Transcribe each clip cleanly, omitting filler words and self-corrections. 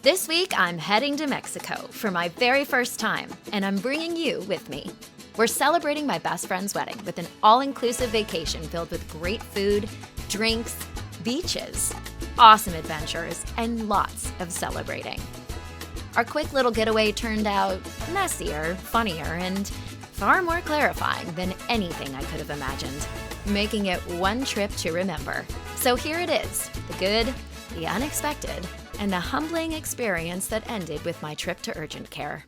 This week, I'm heading to Mexico for my very first time, and I'm bringing you with me. We're celebrating my best friend's wedding with an all-inclusive vacation filled with great food, drinks, beaches, awesome adventures, and lots of celebrating. Our quick little getaway turned out messier, funnier, and far more clarifying than anything I could have imagined, making it one trip to remember. So here it is, the good, the unexpected, and the humbling experience that ended with my trip to urgent care.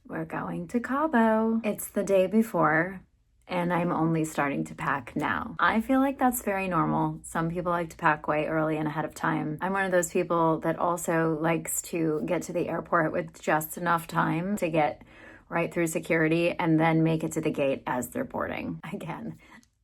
We're going to Cabo. It's the day before, and I'm only starting to pack now. I feel like that's very normal. Some people like to pack way early and ahead of time. I'm one of those people that also likes to get to the airport with just enough time to get right through security and then make it to the gate as they're boarding. Again,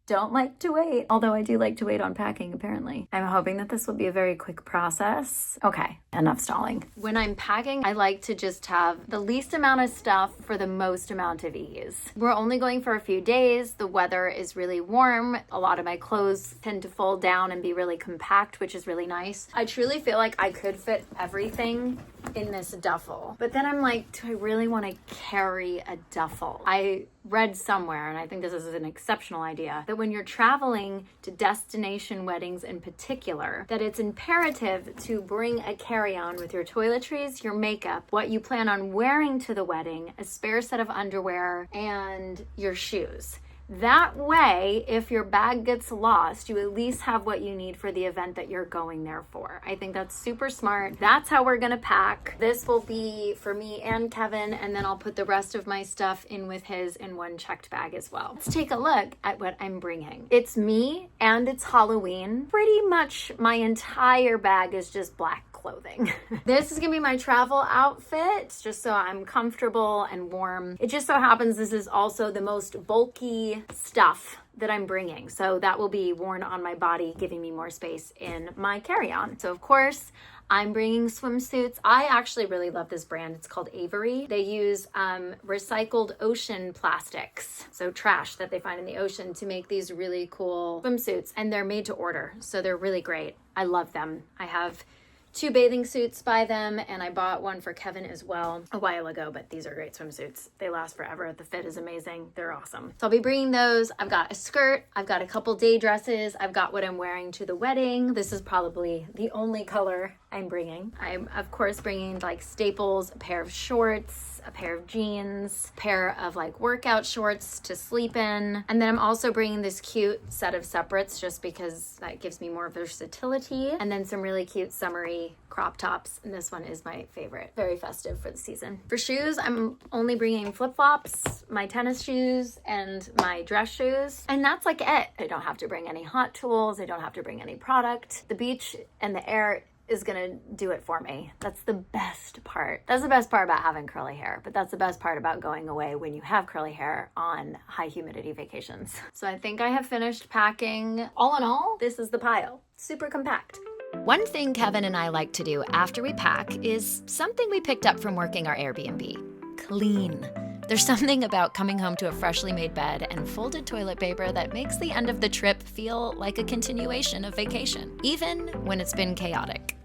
don't like to wait, although I do like to wait on packing, apparently. I'm hoping that this will be a very quick process. Okay, enough stalling. When I'm packing, I like to just have the least amount of stuff for the most amount of ease. We're only going for a few days. The weather is really warm. A lot of my clothes tend to fold down and be really compact, which is really nice. I truly feel like I could fit everything in this duffel. But then I'm like, do I really want to carry a duffel? I read somewhere, and I think this is an exceptional idea, that when you're traveling to destination weddings in particular, that it's imperative to bring a carry-on with your toiletries, your makeup, what you plan on wearing to the wedding, a spare set of underwear, and your shoes. That way, if your bag gets lost, you at least have what you need for the event that you're going there for. I think that's super smart. That's how we're gonna pack. This will be for me and Kevin, and then I'll put the rest of my stuff in with his in one checked bag as well. Let's take a look at what I'm bringing. It's me and it's Halloween. Pretty much my entire bag is just black clothing. This is gonna be my travel outfit, just so I'm comfortable and warm. It just so happens this is also the most bulky stuff that I'm bringing, so that will be worn on my body, giving me more space in my carry-on. So of course, I'm bringing swimsuits. I actually really love this brand. It's called Avery. They use recycled ocean plastics, so trash that they find in the ocean, to make these really cool swimsuits, and they're made to order, so they're really great. I love them. I have 2 bathing suits by them, and I bought one for Kevin as well a while ago, but these are great swimsuits. They last forever. The fit is amazing. They're awesome. So I'll be bringing those. I've got a skirt. I've got a couple day dresses. I've got what I'm wearing to the wedding. This is probably the only color I'm bringing. I'm, of course, bringing like staples, a pair of shorts, a pair of jeans, a pair of like workout shorts to sleep in. And then I'm also bringing this cute set of separates just because that gives me more versatility. And then some really cute summery crop tops. And this one is my favorite. Very festive for the season. For shoes, I'm only bringing flip-flops, my tennis shoes, and my dress shoes. And that's like it. I don't have to bring any hot tools. I don't have to bring any product. The beach and the air is gonna do it for me. That's the best part. That's the best part about having curly hair, but that's the best part about going away when you have curly hair on high humidity vacations. So I think I have finished packing. All in all, this is the pile. Super compact. One thing Kevin and I like to do after we pack is something we picked up from working our Airbnb. Clean. There's something about coming home to a freshly made bed and folded toilet paper that makes the end of the trip feel like a continuation of vacation, even when it's been chaotic.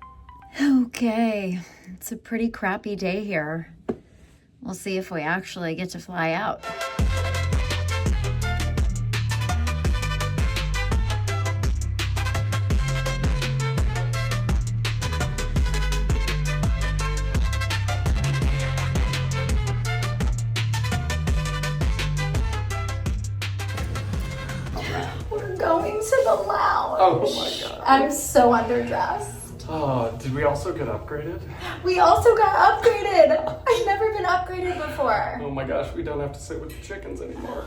Okay, it's a pretty crappy day here. We'll see if we actually get to fly out. We're going to the lounge. Oh my god. I'm so underdressed. Oh, did we also get upgraded? We also got upgraded. I've never been upgraded before. Oh my gosh, we don't have to sit with the chickens anymore.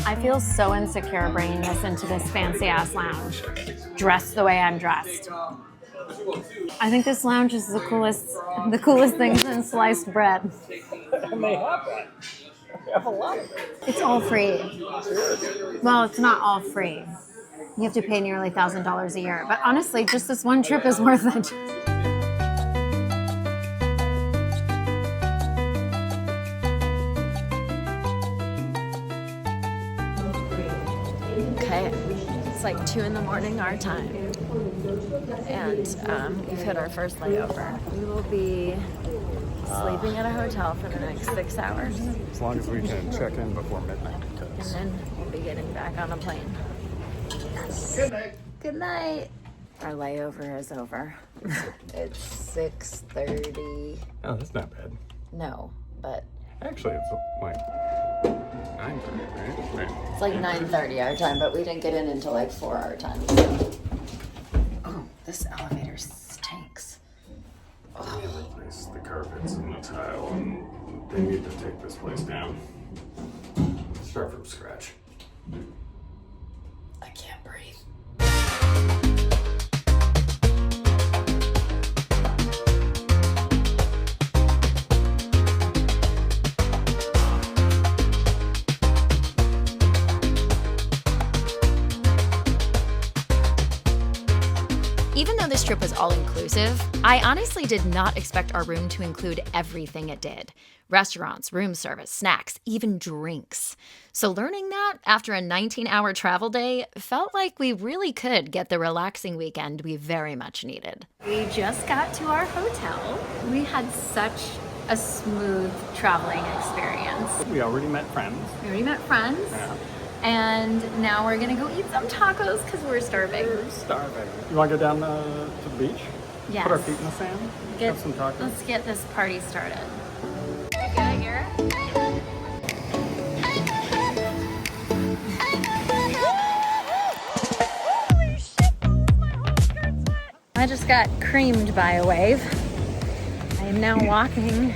I feel so insecure bringing this into this fancy ass lounge, dressed the way I'm dressed. I think this lounge is the coolest thing since sliced bread. And they have that. We have a lot of it. It's all free. Well, it's not all free. You have to pay nearly $1,000 a year. But honestly, just this one trip is worth it. Okay, it's like 2 in the morning our time. And we've hit our first layover. We will be sleeping at a hotel for the next 6 hours. As long as we can check in before midnight. And then we'll be getting back on a plane. Good night. Good night. Our layover is over. It's 6:30. Oh, that's not bad. No, but Actually, it's like 9:30, right? it's like 9:30 our time, but we didn't get in until like 4 our time. Oh, this elevator stinks. They replaced the carpets and the tile, and they need to take this place down. Start from scratch. I can't breathe. Even though this trip was all-inclusive, I honestly did not expect our room to include everything it did. Restaurants, room service, snacks, even drinks. So learning that after a 19-hour travel day felt like we really could get the relaxing weekend we very much needed. We just got to our hotel. We had such a smooth traveling experience. We already met friends. We already met friends. Yeah. And now we're gonna go eat some tacos because we're starving. We're starving. You want to go down to the beach? Yes. Put our feet in the sand? Have some tacos? Let's get this party started. You good here? Holy shit, my whole skirt's wet. I just got creamed by a wave. I am now walking.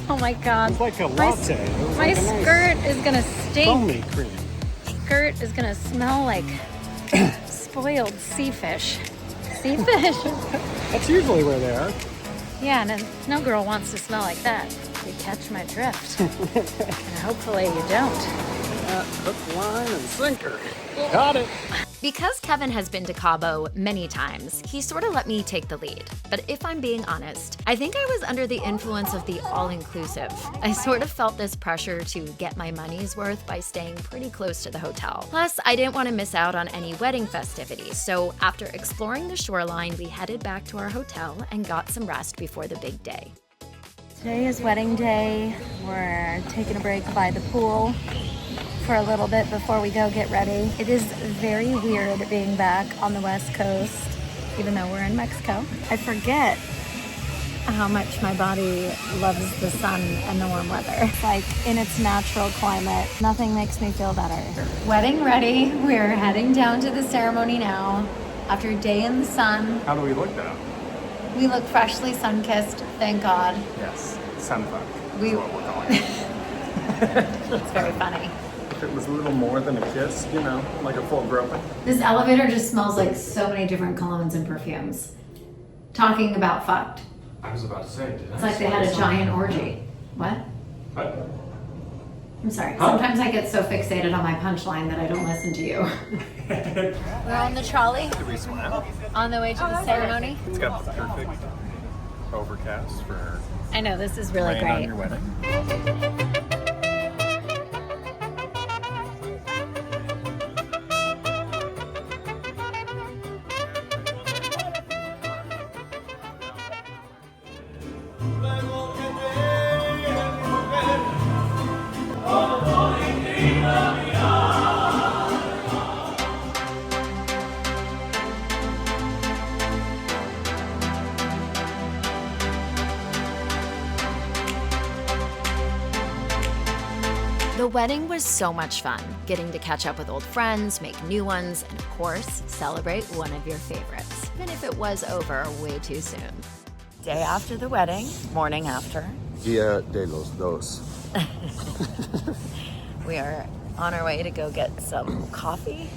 Oh my god. It's like a latte. My skirt is gonna stink. Foamy cream. Skirt is gonna smell like spoiled sea fish. Sea fish? That's usually where they are. Yeah, no girl wants to smell like that. You catch my drift. And hopefully you don't. Hook, line, and sinker. Got it. Because Kevin has been to Cabo many times, he sort of let me take the lead. But if I'm being honest, I think I was under the influence of the all-inclusive. I sort of felt this pressure to get my money's worth by staying pretty close to the hotel. Plus, I didn't want to miss out on any wedding festivities, so after exploring the shoreline, we headed back to our hotel and got some rest before the big day. Today is wedding day. We're taking a break by the pool for a little bit before we go get ready. It is very weird being back on the West Coast, even though we're in Mexico. I forget how much my body loves the sun and the warm weather. It's like in its natural climate, nothing makes me feel better. Wedding ready. We're heading down to the ceremony now after a day in the sun. How do we look now? We look freshly sun-kissed, thank God. Yes. Sunfuck. We- That's what we're calling it. It's very funny. If it was a little more than a kiss, you know, like a full groping. This elevator just smells like so many different colognes and perfumes. Talking about fucked. I was about to say, did It's like they had a giant orgy. What? What? I'm sorry. Huh? Sometimes I get so fixated on my punchline that I don't listen to you. We're on the trolley Did we swim? on the way to the ceremony. It's got the perfect overcast for I know, this is really rain on great. your wedding. The wedding was so much fun, getting to catch up with old friends, make new ones, and of course, celebrate one of your favorites, even if it was over way too soon. Day after the wedding, morning after. Dia de los Dos. We are on our way to go get some coffee.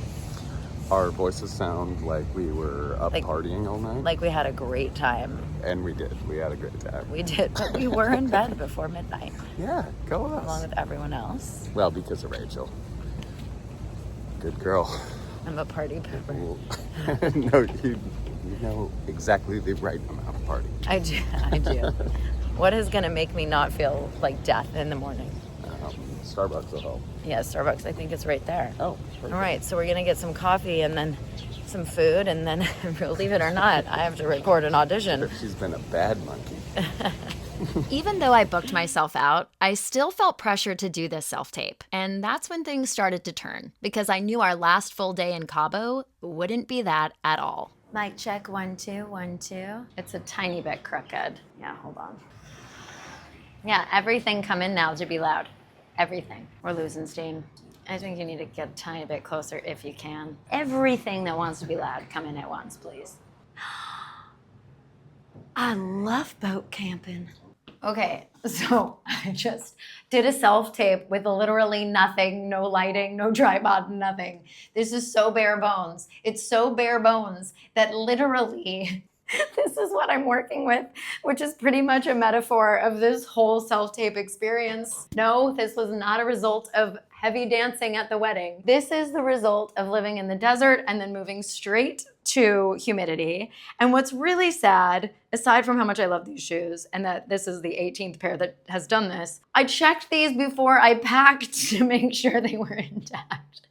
Our voices sound like we were up partying all night. Like we had a great time. And we did. We had a great time. We did, but we were in bed before midnight. Yeah, go us. Along with everyone else. Well, because of Rachel. Good girl. I'm a party pooper. No, you know exactly the right amount of party. I do. What is going to make me not feel like death in the morning? Starbucks will help. Yeah, Starbucks, I think it's right there. Oh. All right, so we're going to get some coffee and then some food, and then, believe it or not, I have to record an audition. She's been a bad monkey. Even though I booked myself out, I still felt pressured to do this self-tape. And that's when things started to turn, because I knew our last full day in Cabo wouldn't be that at all. Mic check, 1, 2, 1, 2. It's a tiny bit crooked. Yeah, hold on. Yeah, everything come in now to be loud. Everything. We're losing steam. I think you need to get a tiny bit closer if you can. Everything that wants to be loud, come in at once, please. I love boat camping. Okay, so I just did a self-tape with literally nothing, no lighting, no tripod, nothing. This is so bare bones. It's so bare bones that literally this is what I'm working with, which is pretty much a metaphor of this whole self-tape experience. No, this was not a result of heavy dancing at the wedding. This is the result of living in the desert and then moving straight to humidity. And what's really sad, aside from how much I love these shoes and that this is the 18th pair that has done this, I checked these before I packed to make sure they were intact.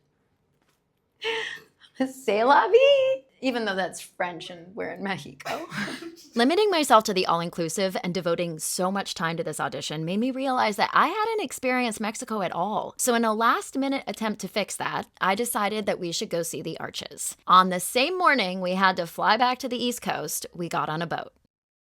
C'est la vie. Even though that's French and we're in Mexico. Limiting myself to the all-inclusive and devoting so much time to this audition made me realize that I hadn't experienced Mexico at all. So in a last-minute attempt to fix that, I decided that we should go see the Arches. On the same morning we had to fly back to the East Coast, we got on a boat.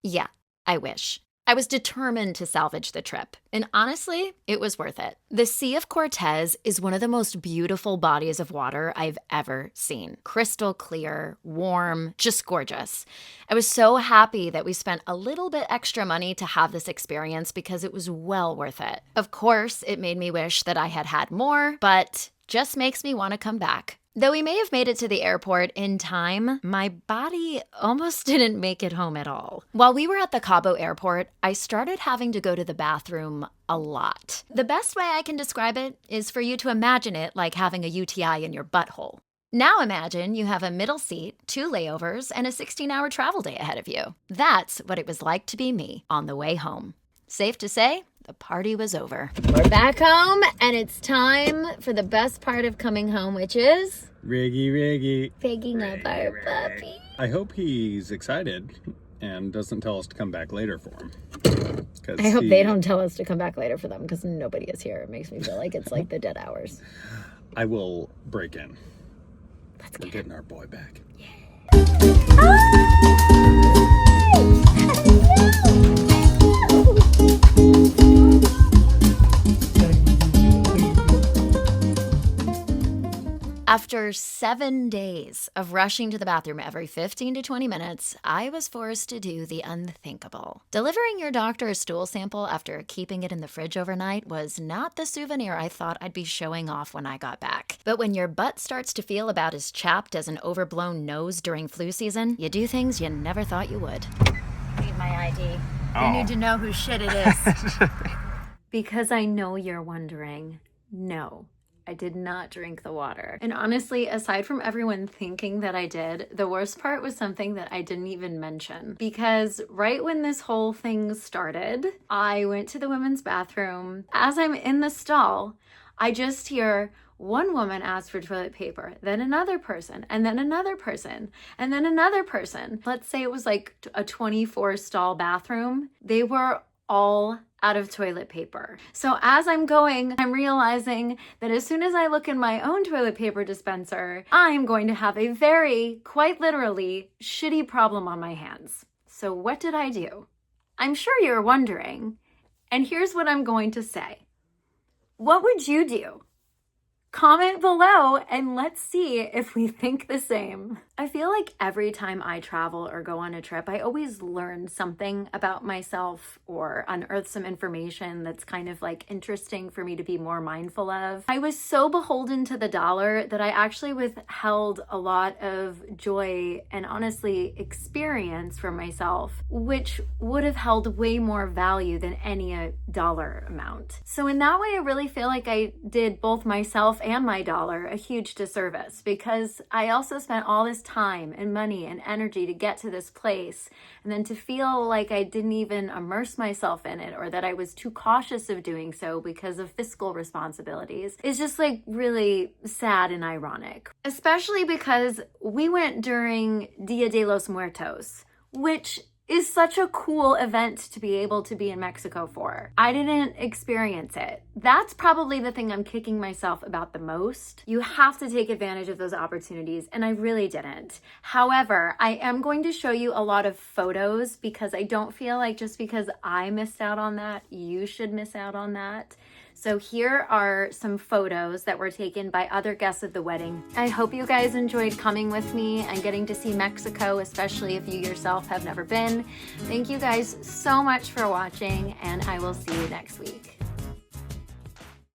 Yeah, I wish. I was determined to salvage the trip, and honestly, it was worth it. The Sea of Cortez is one of the most beautiful bodies of water I've ever seen. Crystal clear, warm, just gorgeous. I was so happy that we spent a little bit extra money to have this experience because it was well worth it. Of course, it made me wish that I had had more, but just makes me want to come back. Though we may have made it to the airport in time, my body almost didn't make it home at all. While we were at the Cabo airport, I started having to go to the bathroom a lot. The best way I can describe it is for you to imagine it like having a UTI in your butthole. Now imagine you have a middle seat, 2 layovers, and a 16-hour travel day ahead of you. That's what it was like to be me on the way home. Safe to say, the party was over. We're back home, and it's time for the best part of coming home, which is... Riggy. picking up our puppy. I hope he's excited and doesn't tell us to come back later for him. I hope they don't tell us to come back later for them, because nobody is here. It makes me feel like it's like the dead hours. I will break in. We're getting our boy back. After 7 days of rushing to the bathroom every 15 to 20 minutes, I was forced to do the unthinkable. Delivering your doctor a stool sample after keeping it in the fridge overnight was not the souvenir I thought I'd be showing off when I got back. But when your butt starts to feel about as chapped as an overblown nose during flu season, you do things you never thought you would. I need my ID. I need to know whose shit it is. Because I know you're wondering, no. I did not drink the water. And honestly, aside from everyone thinking that I did, the worst part was something that I didn't even mention. Because right when this whole thing started, I went to the women's bathroom. As I'm in the stall, I just hear one woman ask for toilet paper, then another person, and then another person, and then another person. Let's say it was like a 24 stall bathroom. They were all out of toilet paper. So as I'm going, I'm realizing that as soon as I look in my own toilet paper dispenser, I'm going to have a very, quite literally, shitty problem on my hands. So what did I do? I'm sure you're wondering, and here's what I'm going to say. What would you do? Comment below and let's see if we think the same. I feel like every time I travel or go on a trip, I always learn something about myself or unearth some information that's kind of like interesting for me to be more mindful of. I was so beholden to the dollar that I actually withheld a lot of joy and honestly experience for myself, which would have held way more value than any dollar amount. So in that way, I really feel like I did both myself and my dollar a huge disservice, because I also spent all this time and money and energy to get to this place, and then to feel like I didn't even immerse myself in it, or that I was too cautious of doing so because of fiscal responsibilities, is just like really sad and ironic. Especially because we went during Dia de los Muertos, which is such a cool event to be able to be in Mexico for. I didn't experience it. That's probably the thing I'm kicking myself about the most. You have to take advantage of those opportunities, and I really didn't. However, I am going to show you a lot of photos, because I don't feel like just because I missed out on that, you should miss out on that. So here are some photos that were taken by other guests of the wedding. I hope you guys enjoyed coming with me and getting to see Mexico, especially if you yourself have never been. Thank you guys so much for watching, and I will see you next week.